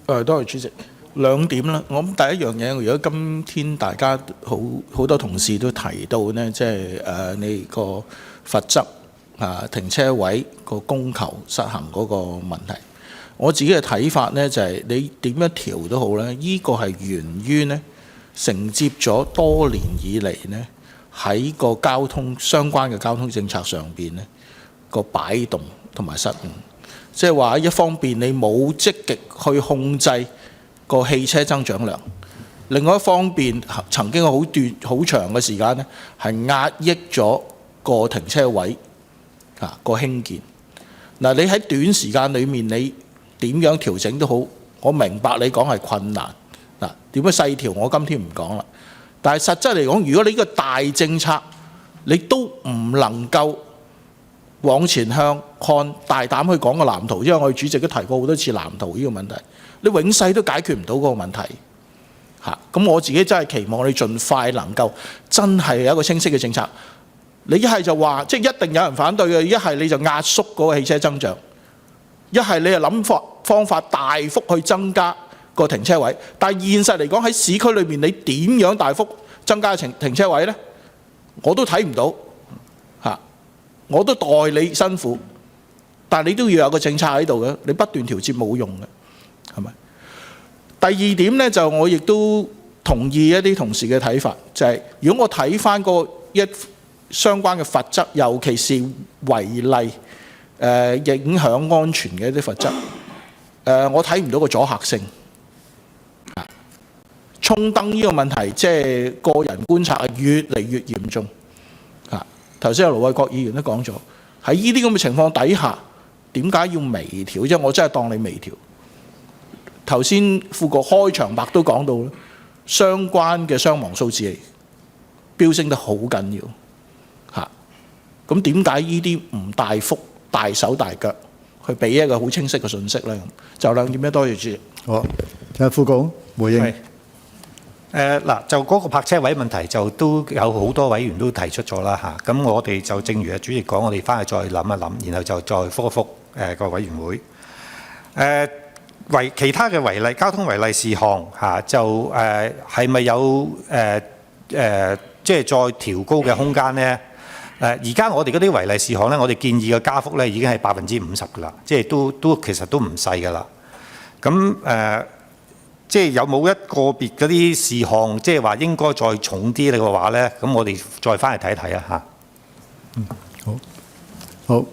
多謝主席。兩點啦，我諗第一樣嘢，如果今天大家好多同事都提到呢，即係你個罰則停車位個供求失衡嗰個問題，我自己嘅睇法呢，就係你點樣調都好呢，呢個係源於呢承接咗多年以嚟呢喺個相關嘅交通政策上邊呢個擺動同埋失誤，即係話一方面你冇積極去控制個汽車增長量，另外一方面曾經好長嘅時間呢係壓抑咗個停車位個興建。嗱，你喺短時間裏面你點樣調整都好，我明白你講係困難。嗱，點樣細調我今天唔講啦。但係實質嚟講，如果你呢個大政策你都唔能夠往前向看，大膽去講個藍圖，因為我哋主席都提過好多次藍圖呢個問題，你永世都解決唔到嗰個問題嚇。咁我自己真係期望你盡快能夠真係有一個清晰嘅政策。你一係就話即係一定有人反對嘅，一係你就壓縮嗰個汽車增長，一係你就諗方法大幅去增加個停車位。但係現實嚟講喺市區裏面，你點樣大幅增加停車位呢？我都睇唔到嚇，我都代你辛苦，但係你都要有個政策喺度嘅，你不斷調節冇用嘅，係咪？第二點呢，就我亦都同意一啲同事嘅睇法，就係如果我睇翻個相關嘅罰則，尤其是違例影響安全嘅一啲罰則，我睇唔到個阻嚇性。衝燈呢個問題，即係個人觀察係越嚟越嚴重。頭先盧偉國議員都講咗，喺呢啲咁嘅情況底下，點解要微調？即係我真係當你微調。頭先副局開場白都講到啦，相關嘅傷亡數字係飆升得好緊要。咁點解呢啲唔大幅大手大腳去俾一個好清晰嘅信息呢？就兩點咧，多謝主席。好，請副局回應。嗱，就嗰個泊車位問題就都有好多委員都提出咗啦嚇。咁我哋就正如主席講，我哋翻去再諗一諗，然後就再覆一覆個委員會。其他嘅違例交通違例事項嚇，就係咪有即係再調高嘅空間呢？而家我哋嗰啲違例事項咧，我哋建議嘅加幅咧已經係50%㗎啦，即係都其實都唔細㗎啦。咁即係有冇一個別嗰啲事項，即係話應該再重啲嘅話咧，咁我哋再翻嚟睇一睇啊嚇。好。